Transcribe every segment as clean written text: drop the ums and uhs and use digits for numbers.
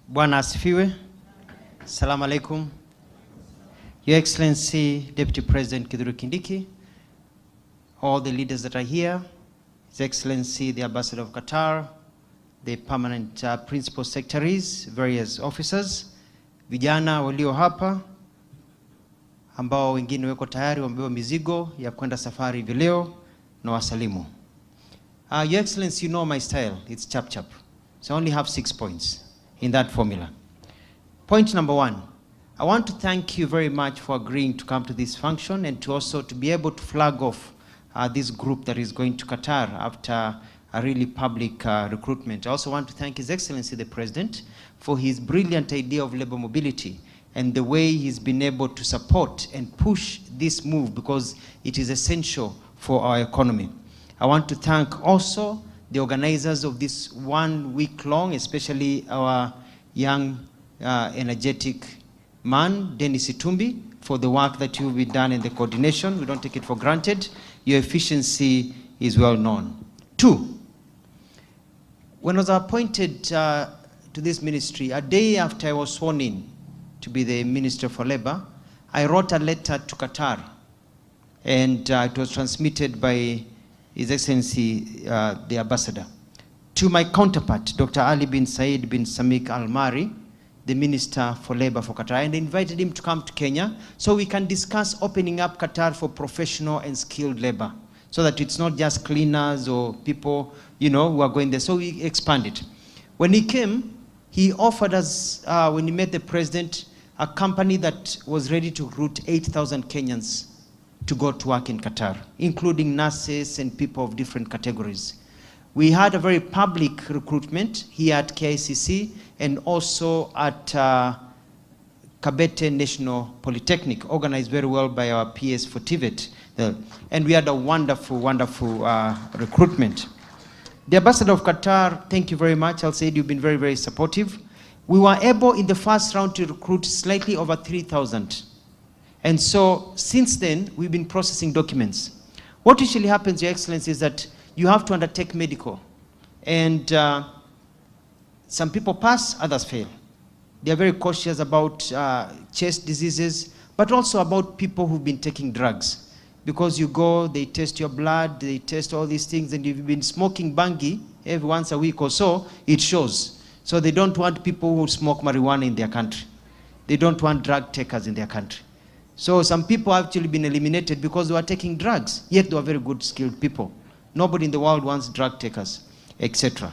Bwana asifiwe. Assalamu alaikum. Your Excellency, Deputy President Kithure Kindiki, all the leaders that are here, His Excellency, the Ambassador of Qatar, the permanent principal secretaries, various officers, vijana walio hapa, ambao wengine weko tayari wamebeba mizigo ya kwenda safari hivi leo, na wasalimu. Your Excellency, you know my style, it's chap chap. So I only have 6 points in that formula. Point number 1, I want to thank you very much for agreeing to come to this function and to also to be able to flag off this group that is going to Qatar after a really public recruitment. I also want to thank His Excellency the President for his brilliant idea of labor mobility and the way he's been able to support and push this move because it is essential for our economy. I want to thank also the organizers of this 1 week long, especially our young, energetic man, Dennis Itumbi, for the work that you've been done in the coordination. We don't take it for granted. Your efficiency is well known. 2, when I was appointed to this ministry, a day after I was sworn in to be the Minister for Labor, I wrote a letter to Qatar, and it was transmitted by His Excellency the Ambassador, to my counterpart, Dr. Ali bin Said bin Samik Al-Mari, the Minister for Labor for Qatar, and I invited him to come to Kenya so we can discuss opening up Qatar for professional and skilled labor, so that it's not just cleaners or people, you know, who are going there. So we expanded. When he came, he offered us, when he met the President, a company that was ready to recruit 8,000 Kenyans to go to work in Qatar, including nurses and people of different categories. We had a very public recruitment here at KICC and also at Kabete National Polytechnic, organized very well by our PS for TVET. And we had a wonderful, wonderful recruitment. The Ambassador of Qatar, thank you very much. I'll say you've been very, very supportive. We were able in the first round to recruit slightly over 3,000. And so since then, we've been processing documents. What usually happens, Your Excellency, is that you have to undertake medical. And some people pass, others fail. They are very cautious about chest diseases, but also about people who've been taking drugs. Because you go, they test your blood, they test all these things, and if you've been smoking bangi every once a week or so, it shows. So they don't want people who smoke marijuana in their country. They don't want drug takers in their country. So some people have actually been eliminated because they were taking drugs, yet they were very good, skilled people. Nobody in the world wants drug takers, etc.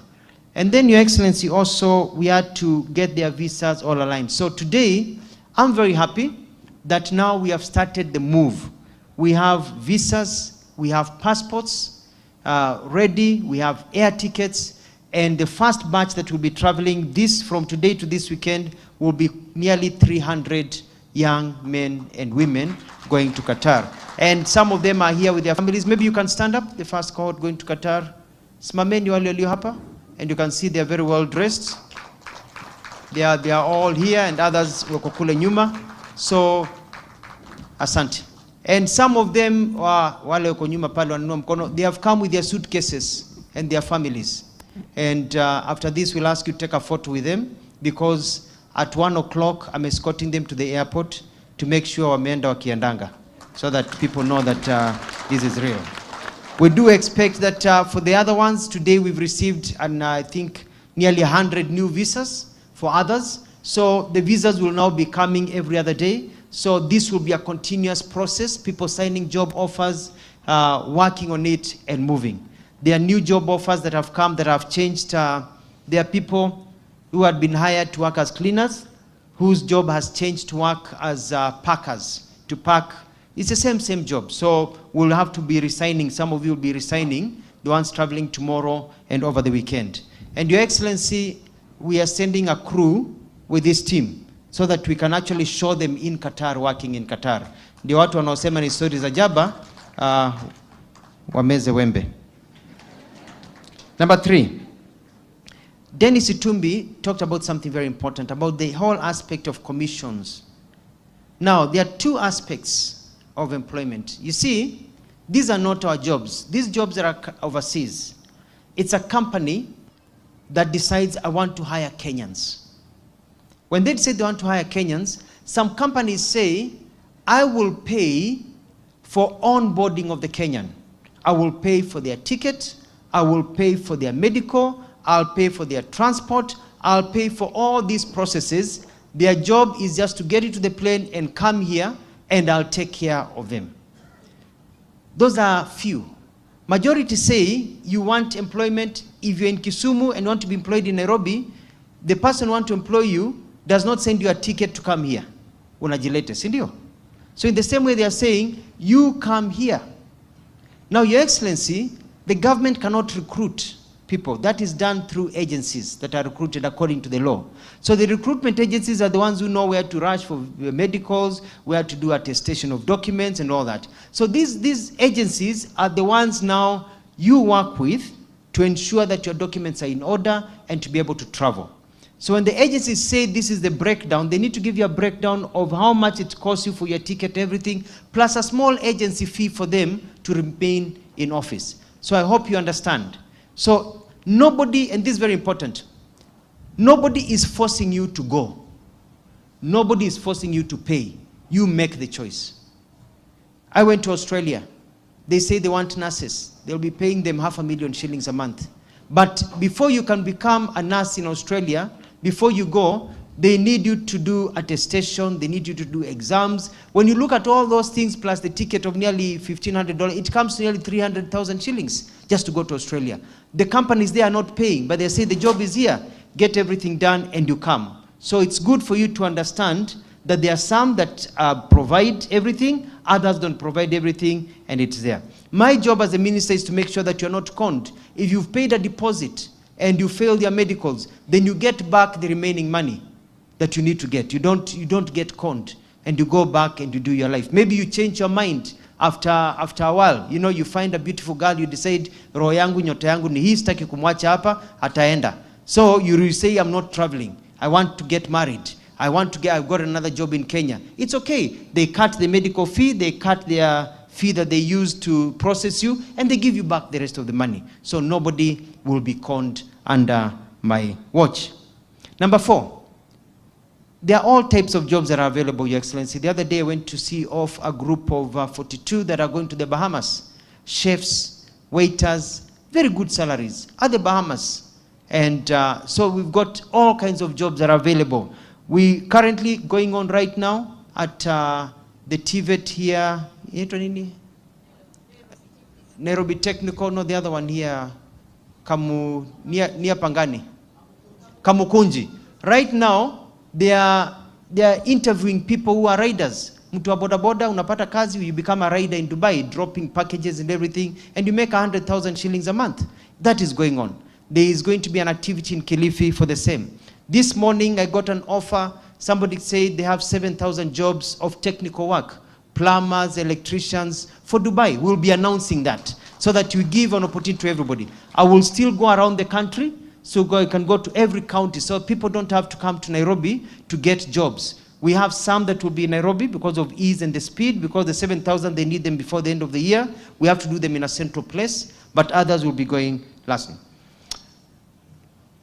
And then, Your Excellency, also, we had to get their visas all aligned. So today, I'm very happy that now we have started the move. We have visas, we have passports ready, we have air tickets, and the first batch that will be traveling from today to this weekend will be nearly 300 young men and women going to Qatar. And some of them are here with their families. Maybe you can stand up, the first cohort going to Qatar. Simameni wale walio hapa. And you can see they are very well dressed. They are all here, and others wako kule nyuma. So, asante. And some of them, wale wako nyuma pale wanunua mkono, they have come with their suitcases and their families. And after this, we'll ask you to take a photo with them, because at 1 o'clock, I'm escorting them to the airport to make sure wameenda wakiandanga, so that people know that this is real. We do expect that for the other ones, today we've received, I think, nearly 100 new visas for others. So the visas will now be coming every other day. So this will be a continuous process, people signing job offers, working on it and moving. There are new job offers that have come that have changed. There are people who had been hired to work as cleaners, whose job has changed to work as packers, to pack. It's the same job. So we'll have to be resigning. Some of you will be resigning, the ones traveling tomorrow and over the weekend. And Your Excellency, we are sending a crew with this team so that we can actually show them in Qatar, working in Qatar. Ndio watu wanaosema ni story za jaba, wameze wembe. Number 3. Dennis Itumbi talked about something very important, about the whole aspect of commissions. Now, there are 2 aspects of employment. You see, these are not our jobs. These jobs are overseas. It's a company that decides, I want to hire Kenyans. When they say they want to hire Kenyans, some companies say, I will pay for onboarding of the Kenyan. I will pay for their ticket, I will pay for their medical, I'll pay for their transport, I'll pay for all these processes. Their job is just to get into the plane and come here, and I'll take care of them. Those are few. Majority say you want employment. If you're in Kisumu and want to be employed in Nairobi, the person who wants to employ you does not send you a ticket to come here. Unajilete, si ndio? So in the same way they are saying, you come here. Now, Your Excellency, the government cannot recruit people. That is done through agencies that are recruited according to the law. So the recruitment agencies are the ones who know where to rush for medicals, where to do attestation of documents and all that. So these agencies are the ones now you work with to ensure that your documents are in order and to be able to travel. So when the agencies say this is the breakdown, they need to give you a breakdown of how much it costs you for your ticket, everything, plus a small agency fee for them to remain in office. So I hope you understand. So nobody, and this is very important, nobody is forcing you to go. Nobody is forcing you to pay. You make the choice. I went to Australia. They say they want nurses. They'll be paying them 500,000 shillings a month. But before you can become a nurse in Australia, before you go, they need you to do attestation, they need you to do exams. When you look at all those things plus the ticket of nearly $1,500, it comes to nearly 300,000 shillings just to go to Australia. The companies, they are not paying, but they say the job is here, get everything done and you come. So it's good for you to understand that there are some that provide everything, others don't provide everything, and it's there. My job as a minister is to make sure that you're not conned. If you've paid a deposit and you fail your medicals, then you get back the remaining money that you need to get. You don't get conned, and you go back and you do your life. Maybe you change your mind after a while. You know, you find a beautiful girl, you decide, roho yangu, nyota yangu ni hii, sitaki kumwacha hapa, ataenda. So you say, I'm not traveling. I want to get married. I've got another job in Kenya. It's okay. They cut the medical fee, they cut their fee that they use to process you, and they give you back the rest of the money. So nobody will be conned under my watch. Number 4, there are all types of jobs that are available, Your Excellency. The other day I went to see off a group of 42 that are going to the Bahamas. Chefs, waiters, very good salaries at the Bahamas. And so we've got all kinds of jobs that are available. We currently going on right now at the TVET here, Nairobi Technical, no, the other one here, near Pangani, Kamukunji. Right now, they are interviewing people who are riders. Mtu wa boda boda, unapata kazi, you become a rider in Dubai, dropping packages and everything, and you make 100,000 shillings a month. That is going on. There is going to be an activity in Kilifi for the same. This morning, I got an offer. Somebody said they have 7,000 jobs of technical work. Plumbers, electricians, for Dubai. We'll be announcing that so that you give an opportunity to everybody. I will still go around the country, so I can go to every county, so people don't have to come to Nairobi to get jobs. We have some that will be in Nairobi because of ease and the speed, because the 7,000, they need them before the end of the year. We have to do them in a central place, but others will be going last.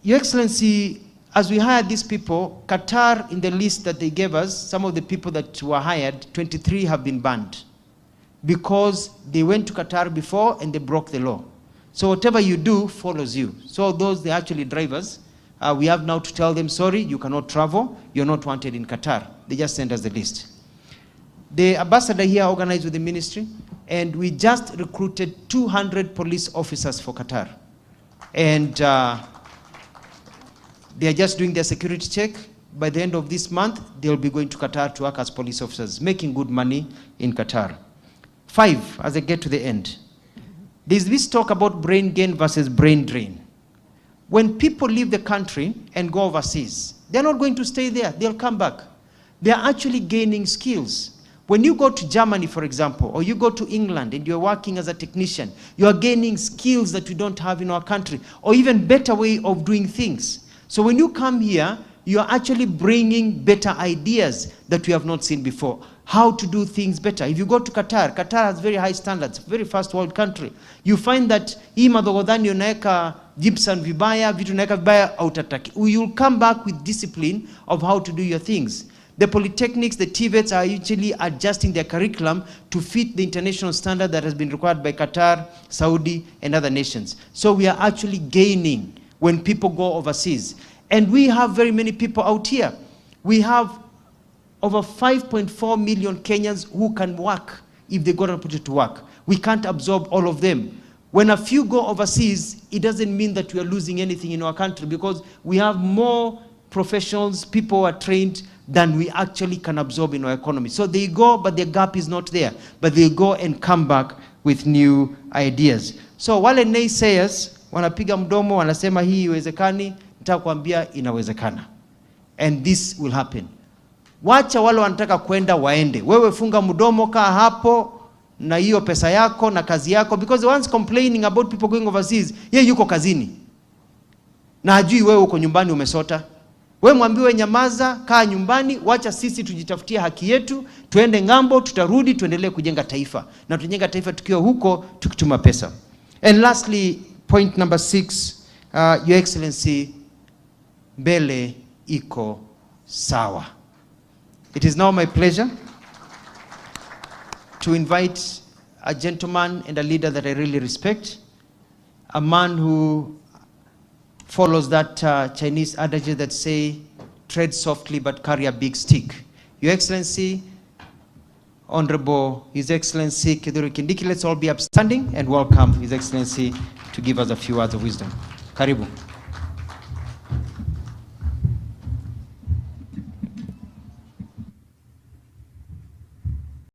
Your Excellency, as we hired these people, Qatar, in the list that they gave us, some of the people that were hired, 23 have been banned because they went to Qatar before and they broke the law. So whatever you do follows you. So those, they're actually drivers. We have now to tell them, sorry, you cannot travel. You're not wanted in Qatar. They just sent us the list. The ambassador here organized with the ministry, and we just recruited 200 police officers for Qatar. And they are just doing their security check. By the end of this month, they'll be going to Qatar to work as police officers, making good money in Qatar. 5, as I get to the end. There's this talk about brain gain versus brain drain. When people leave the country and go overseas, they're not going to stay there. They'll come back. They're actually gaining skills. When you go to Germany, for example, or you go to England and you're working as a technician, you are gaining skills that we don't have in our country, or even better way of doing things. So when you come here, you are actually bringing better ideas that we have not seen before. How to do things better. If you go to Qatar, Qatar has very high standards, very first world country. You find that hii madhogodhani unaeka gypsum vibaya, vitu unaeka vibaya, autataki. You'll come back with discipline of how to do your things. The polytechnics, the TVETs are usually adjusting their curriculum to fit the international standard that has been required by Qatar, Saudi, and other nations. So we are actually gaining when people go overseas. And we have very many people out here. We have over 5.4 million Kenyans who can work if they got an opportunity to work. We can't absorb all of them. When a few go overseas, it doesn't mean that we are losing anything in our country, because we have more professionals, people who are trained, than we actually can absorb in our economy. So they go, but the gap is not there. But they go and come back with new ideas. So wale naysayers, wanapiga mdomo, wanasema hii iwezekani, nitakwambia inawezekana. And this will happen. Wacha wale wanataka kwenda waende. Wewe funga mdomo, kaa hapo na hiyo pesa yako na kazi yako, because the ones complaining about people going overseas, yeye yuko kazini. Na hajui wewe uko nyumbani umesota. Wewe mwambiwe nyamaza, kaa nyumbani, wacha sisi tujitafutie haki yetu, tuende ngambo, tutarudi, tuendelee kujenga taifa. Na tujenga taifa tukiwa huko, tukituma pesa. And lastly, point number 6, Your Excellency, mbele iko sawa. It is now my pleasure to invite a gentleman and a leader that I really respect, a man who follows that Chinese adage that say, tread softly but carry a big stick. Your Excellency, Honorable His Excellency Kithure Kindiki, let's all be upstanding and welcome His Excellency to give us a few words of wisdom. Karibu.